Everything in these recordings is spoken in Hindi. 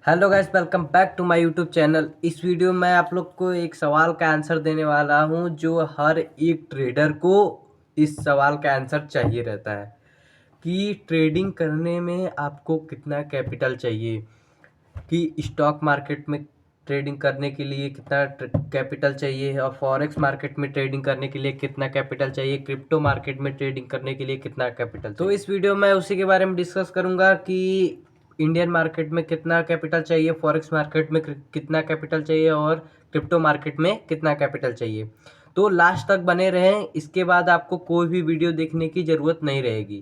Hello guys, welcome back to my YouTube channel. इस वीडियो में आप लोग को एक सवाल का आंसर देने वाला हूं जो हर एक ट्रेडर को इस सवाल का आंसर चाहिए रहता है कि ट्रेडिंग करने में आपको कितना कैपिटल चाहिए, कि स्टॉक मार्केट में ट्रेडिंग करने के लिए कितना कैपिटल चाहिए और फॉरेक्स मार्केट में ट्रेडिंग करने के लिए कितना कैपिटल चाहिए, क्रिप्टो मार्केट में ट्रेडिंग करने के लिए कितना कैपिटल चाहिए। तो इस वीडियो में उसी के बारे में डिस्कस करूंगा कि इंडियन मार्केट में कितना कैपिटल चाहिए, फॉरेक्स मार्केट में कितना कैपिटल चाहिए और क्रिप्टो मार्केट में कितना कैपिटल चाहिए। तो लास्ट तक बने रहें, इसके बाद आपको कोई भी वीडियो देखने की ज़रूरत नहीं रहेगी।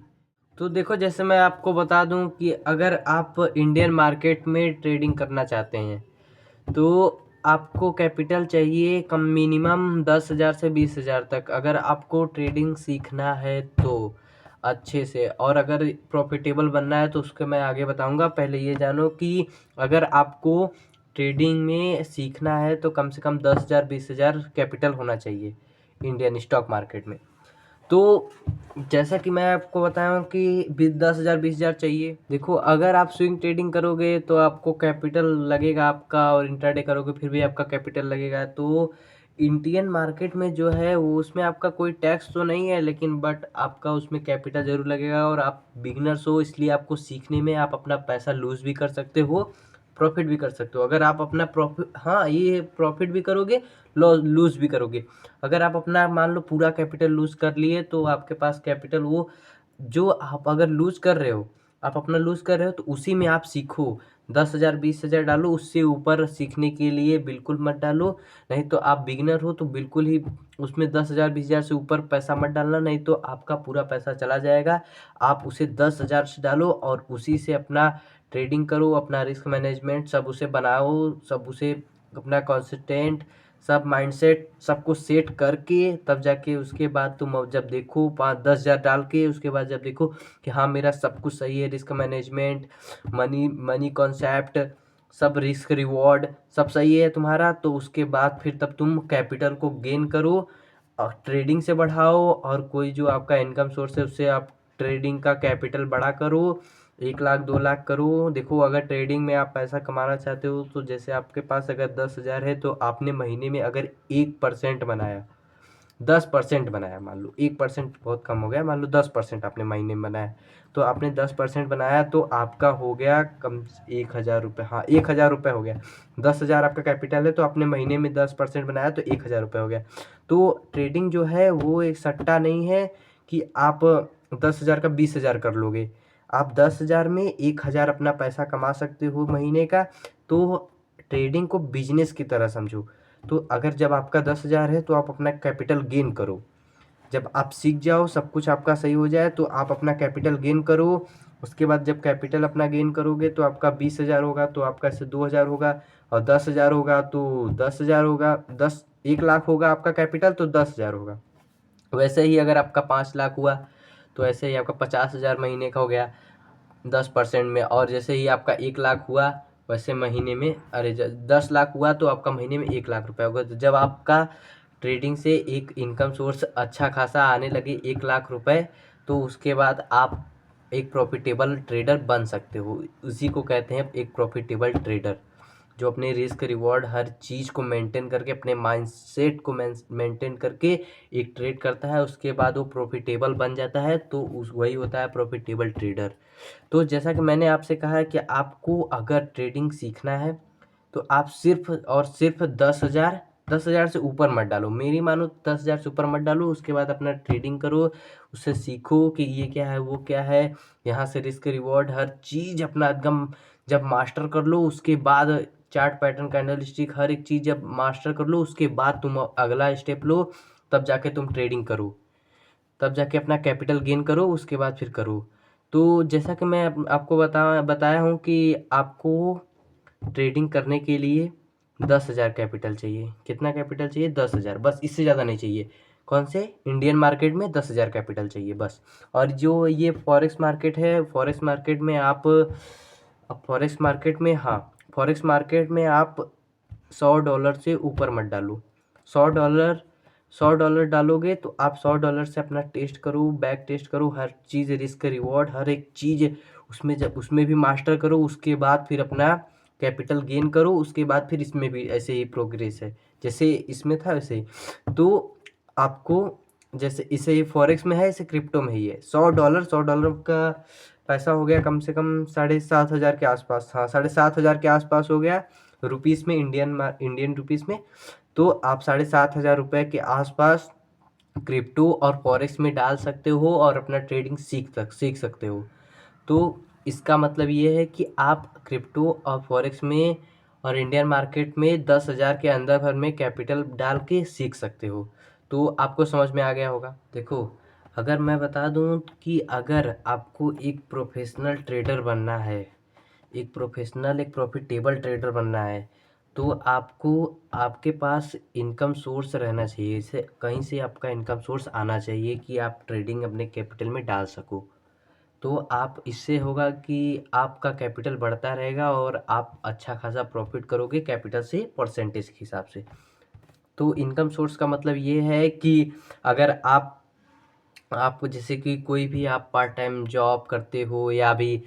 तो देखो, जैसे मैं आपको बता दूं कि अगर आप इंडियन मार्केट में ट्रेडिंग करना चाहते हैं तो आपको कैपिटल चाहिए कम मिनिमम 10,000 से 20,000 तक, अगर आपको ट्रेडिंग सीखना है तो अच्छे से। और अगर प्रॉफिटेबल बनना है तो उसके मैं आगे बताऊंगा। पहले ये जानो कि अगर आपको ट्रेडिंग में सीखना है तो कम से कम 10,000 20,000 कैपिटल होना चाहिए इंडियन स्टॉक मार्केट में। तो जैसा कि मैं आपको बताया हूँ कि 10,000 20,000 चाहिए। देखो, अगर आप स्विंग ट्रेडिंग करोगे तो आपको कैपिटल लगेगा आपका, और इंट्राडे करोगे फिर भी आपका कैपिटल लगेगा। तो इंडियन मार्केट में जो है वो उसमें आपका कोई टैक्स तो नहीं है, लेकिन बट आपका उसमें कैपिटल ज़रूर लगेगा। और आप बिगनर्स हो इसलिए आपको सीखने में आप अपना पैसा लूज़ भी कर सकते हो, प्रॉफिट भी कर सकते हो। अगर आप अपना प्रॉफिट, हाँ, ये प्रॉफिट भी करोगे, लूज़ भी करोगे। अगर आप अपना मान लो पूरा कैपिटल लूज़ कर लिए तो आपके पास कैपिटल वो जो आप अगर लूज़ कर रहे हो, आप अपना लूज़ कर रहे हो तो उसी में आप सीखो। 10,000 20,000 डालो, उससे ऊपर सीखने के लिए बिल्कुल मत डालो। नहीं तो आप बिगिनर हो तो बिल्कुल ही उसमें 10,000 20,000 से ऊपर पैसा मत डालना, नहीं तो आपका पूरा पैसा चला जाएगा। आप उसे 10,000 से डालो और उसी से अपना ट्रेडिंग करो, अपना रिस्क मैनेजमेंट सब उसे बनाओ, सब उसे अपना कंसिस्टेंट सब माइंडसेट सबको सेट करके तब जाके उसके बाद तुम जब देखो 5-10,000 डाल के उसके बाद जब देखो कि हाँ मेरा सब कुछ सही है, risk management, money money concept, सब रिस्क रिवॉर्ड सब सही है तुम्हारा, तो उसके बाद फिर तब तुम कैपिटल को गेन करो और ट्रेडिंग से बढ़ाओ। और कोई जो आपका इनकम सोर्स है उससे आप ट्रेडिंग का कैपिटल बड़ा करो, 1 लाख 2 लाख करो। देखो, अगर ट्रेडिंग में आप पैसा कमाना चाहते हो तो जैसे आपके पास अगर 10,000 है तो आपने महीने में अगर 1% बनाया, 10% बनाया, मान लो 1% बहुत कम हो गया, मान लो 10% आपने महीने में बनाया, तो आपने 10% बनाया तो आपका हो गया कम 1,000 रुपये। हाँ, 1,000 रुपये हो गया। 10,000 आपका कैपिटल है तो आपने महीने में 10% बनाया तो 1,000 रुपये हो गया। तो ट्रेडिंग जो है वो एक सट्टा नहीं है कि आप 10,000 का 20,000 कर लोगे। आप 10,000 में 1,000 अपना पैसा कमा सकते हो महीने का। तो ट्रेडिंग को बिजनेस की तरह समझो। तो अगर जब आपका 10,000 है तो आप अपना कैपिटल गेन करो। जब आप सीख जाओ, सब कुछ आपका सही हो जाए तो आप अपना कैपिटल गेन करो। उसके बाद जब कैपिटल अपना गेन करोगे तो आपका 20,000 होगा तो आपका इससे 2,000 होगा, और 10,000 होगा तो 10,000 होगा, 1 लाख होगा आपका कैपिटल तो 10,000 होगा। वैसे ही अगर आपका 5 लाख हुआ तो ऐसे ही आपका 50,000 महीने का हो गया 10% में। और जैसे ही आपका 1 लाख हुआ वैसे महीने में, अरे 10 लाख हुआ तो आपका महीने में 1 लाख रुपए होगा। तो जब आपका ट्रेडिंग से एक इनकम सोर्स अच्छा खासा आने लगे 1 लाख रुपए, तो उसके बाद आप एक प्रॉफिटेबल ट्रेडर बन सकते हो। उसी को कहते हैं एक प्रॉफिटेबल ट्रेडर, जो अपने रिस्क रिवॉर्ड हर चीज़ को मेंटेन करके, अपने माइंडसेट को मेंटेन करके एक ट्रेड करता है, उसके बाद वो प्रॉफिटेबल बन जाता है, तो उस वही होता है प्रॉफिटेबल ट्रेडर। तो जैसा कि मैंने आपसे कहा है कि आपको अगर ट्रेडिंग सीखना है तो आप सिर्फ और सिर्फ 10,000, 10,000 से ऊपर मत डालो। मेरी मानो 10,000 से ऊपर मत डालो। उसके बाद अपना ट्रेडिंग करो, उससे सीखो कि ये क्या है वो क्या है, यहाँ से रिस्क रिवॉर्ड हर चीज़ अपना एकदम जब मास्टर कर लो, उसके बाद चार्ट पैटर्न कैंडल स्टिक हर एक चीज़ जब मास्टर कर लो उसके बाद तुम अगला स्टेप लो, तब जाके तुम ट्रेडिंग करो, तब जाके अपना कैपिटल गेन करो, उसके बाद फिर करो। तो जैसा कि मैं आपको बताया हूँ कि आपको ट्रेडिंग करने के लिए 10,000 कैपिटल चाहिए। कितना कैपिटल चाहिए? 10,000, बस, इससे ज़्यादा नहीं चाहिए। कौन से? इंडियन मार्केट में 10,000 कैपिटल चाहिए बस। और जो ये फॉरेक्स मार्केट है, फॉरेक्स मार्केट में आप, अब फॉरेक्स मार्केट में, हाँ, फॉरेक्स मार्केट में आप $100 से ऊपर मत डालो। 100 डॉलर, 100 डॉलर डालोगे तो आप 100 डॉलर से अपना टेस्ट करो, बैक टेस्ट करो, हर चीज़ रिस्क रिवॉर्ड हर एक चीज़ उसमें, जब उसमें भी मास्टर करो, उसके बाद फिर अपना कैपिटल गेन करो, उसके बाद फिर इसमें भी ऐसे ही प्रोग्रेस है, जैसे इसमें था वैसे ही। तो आपको जैसे इसे ही फॉरेक्स में है, इसे क्रिप्टो में ही है। $100 का पैसा हो गया कम से कम 7,500 के आसपास। हाँ, 7,500 के आसपास हो गया रुपीज़ में, इंडियन रुपीज़ में। तो आप 7,500 रुपये के आसपास क्रिप्टो और फॉरेक्स में डाल सकते हो और अपना ट्रेडिंग सीख सकते हो। तो इसका मतलब ये है कि आप क्रिप्टो और फॉरेक्स में और इंडियन मार्केट में 10,000 के अंदर भर में कैपिटल डाल के सीख सकते हो। तो आपको समझ में आ गया होगा। देखो, अगर मैं बता दूं कि अगर आपको एक प्रोफेशनल ट्रेडर बनना है, एक प्रॉफिटेबल ट्रेडर बनना है, तो आपको आपके पास इनकम सोर्स रहना चाहिए। इसे कहीं से आपका इनकम सोर्स आना चाहिए कि आप ट्रेडिंग अपने कैपिटल में डाल सको। तो आप इससे होगा कि आपका कैपिटल बढ़ता रहेगा और आप अच्छा खासा प्रॉफिट करोगे कैपिटल से परसेंटेज के हिसाब से। तो इनकम सोर्स का मतलब ये है कि अगर आप जैसे कि कोई भी आप पार्ट टाइम जॉब करते हो, या भी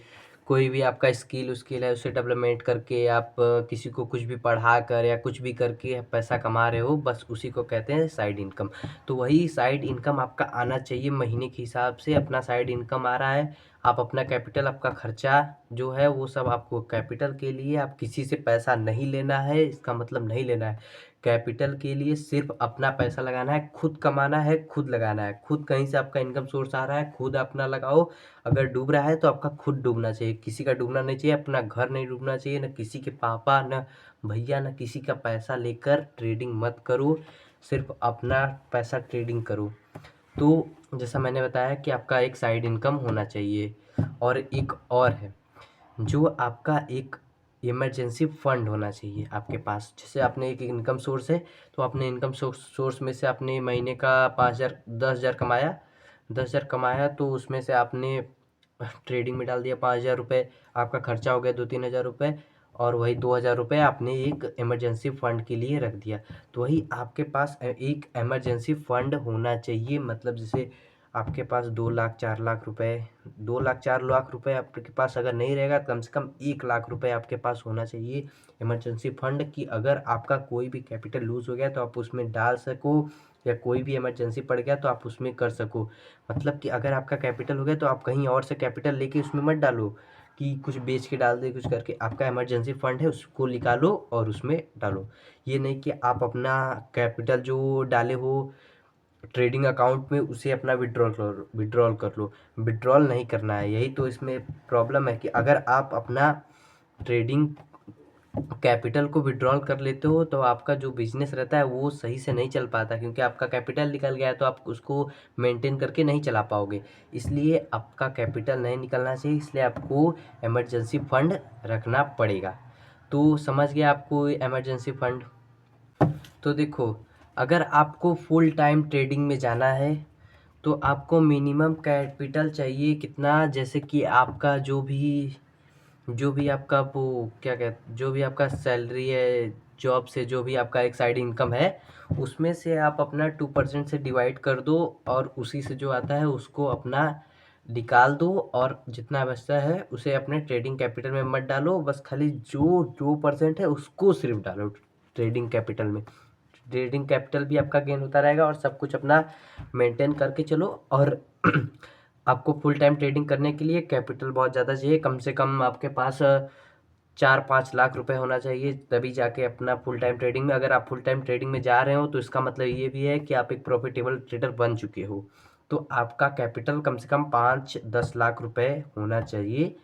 कोई भी आपका स्किल है, उसे डेवलपमेंट करके आप किसी को कुछ भी पढ़ा कर या कुछ भी करके पैसा कमा रहे हो, बस उसी को कहते हैं साइड इनकम। तो वही साइड इनकम आपका आना चाहिए महीने के हिसाब से। अपना साइड इनकम आ रहा है, आप अपना कैपिटल, आपका खर्चा जो है वो सब आपको कैपिटल के लिए, आप किसी से पैसा नहीं लेना है, इसका मतलब नहीं लेना है। कैपिटल के लिए सिर्फ अपना पैसा लगाना है, खुद कमाना है, खुद लगाना है। खुद कहीं से आपका इनकम सोर्स आ रहा है, खुद अपना लगाओ। अगर डूब रहा है तो आपका खुद डूबना चाहिए, किसी का डूबना नहीं चाहिए। अपना घर नहीं डूबना चाहिए, न किसी के पापा, न भैया, न किसी का पैसा लेकर ट्रेडिंग मत करो। सिर्फ अपना पैसा ट्रेडिंग करो। तो जैसा मैंने बताया कि आपका एक साइड इनकम होना चाहिए। और एक और है, जो आपका एक इमरजेंसी फंड होना चाहिए आपके पास। जैसे आपने एक इनकम सोर्स है, तो आपने इनकम सोर्स में से आपने महीने का 5,000 10,000 कमाया, 10,000 कमाया, तो उसमें से आपने ट्रेडिंग में डाल दिया 5,000 रुपये। आपका खर्चा हो गया 2-3 हज़ार रुपये, और वही 2,000 रुपये आपने एक इमरजेंसी फ़ंड के लिए रख दिया। तो वही आपके पास एक इमरजेंसी फ़ंड होना चाहिए। मतलब जैसे आपके पास 2 लाख 4 लाख रुपए, 2 लाख 4 लाख रुपए आपके पास अगर नहीं रहेगा, कम से कम 1 लाख रुपए आपके पास होना चाहिए इमरजेंसी फंड, कि अगर आपका कोई भी कैपिटल लूज़ हो गया तो आप उसमें डाल सको, या कोई भी इमरजेंसी पड़ गया तो आप उसमें कर सको। मतलब कि अगर आपका कैपिटल हो गया तो आप कहीं और से कैपिटल लेके उसमें मत डालो कि कुछ बेच के डाल दे, कुछ करके। आपका इमरजेंसी फंड है, उसको निकालो और उसमें डालो। ये नहीं कि आप अपना कैपिटल जो डाले हो ट्रेडिंग अकाउंट में उसे अपना विड्रॉल कर लो। विड्रॉल नहीं करना है, यही तो इसमें प्रॉब्लम है कि अगर आप अपना ट्रेडिंग कैपिटल को विड्रॉल कर लेते हो तो आपका जो बिजनेस रहता है वो सही से नहीं चल पाता, क्योंकि आपका कैपिटल निकल गया है तो आप उसको मेंटेन करके नहीं चला पाओगे। इसलिए आपका कैपिटल नहीं निकलना चाहिए, इसलिए आपको इमरजेंसी फंड रखना पड़ेगा। तो समझ गया आपको इमरजेंसी फंड। तो देखो, अगर आपको फुल टाइम ट्रेडिंग में जाना है तो आपको मिनिमम कैपिटल चाहिए कितना, जैसे कि आपका जो भी आपका वो क्या कहते, जो भी आपका सैलरी है जॉब से, जो भी आपका एक साइड इनकम है, उसमें से आप अपना 2% से डिवाइड कर दो, और उसी से जो आता है उसको अपना निकाल दो, और जितना बचता है उसे अपने ट्रेडिंग कैपिटल में मत डालो। बस खाली जो 2% है उसको सिर्फ डालो ट्रेडिंग कैपिटल में। ट्रेडिंग कैपिटल भी आपका गेन होता रहेगा और सब कुछ अपना मेंटेन करके चलो। और आपको फुल टाइम ट्रेडिंग करने के लिए कैपिटल बहुत ज़्यादा चाहिए, कम से कम आपके पास 4-5 लाख रुपए होना चाहिए, तभी जाके अपना फुल टाइम ट्रेडिंग में। अगर आप फुल टाइम ट्रेडिंग में जा रहे हो तो इसका मतलब ये भी है कि आप एक प्रॉफिटेबल ट्रेडर बन चुके हो। तो आपका कैपिटल कम से कम 5-10 लाख रुपए होना चाहिए।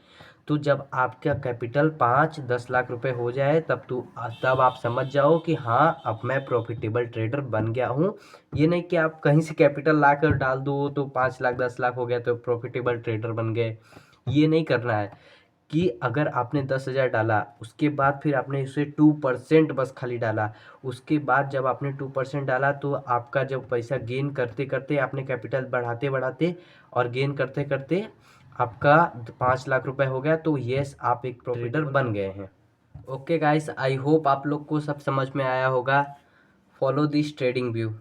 तो जब आपका कैपिटल 5-10 लाख रुपए हो जाए तब आप समझ जाओ कि हाँ, अब मैं प्रॉफिटेबल ट्रेडर बन गया हूँ। ये नहीं कि आप कहीं से कैपिटल ला कर डाल दो तो 5 लाख 10 लाख हो गया तो प्रॉफिटेबल ट्रेडर बन गए। ये नहीं करना है कि अगर आपने 10,000 डाला, उसके बाद फिर आपने उसे 2% बस खाली डाला। उसके बाद जब आपने 2% डाला तो आपका जब पैसा गेन करते करते, आपने कैपिटल बढ़ाते बढ़ाते और गेन करते करते आपका 5 लाख रुपए हो गया, तो यस, आप एक ट्रेडर बन गए हैं। ओके गाइस, आई होप आप लोग को सब समझ में आया होगा। Follow this trading view.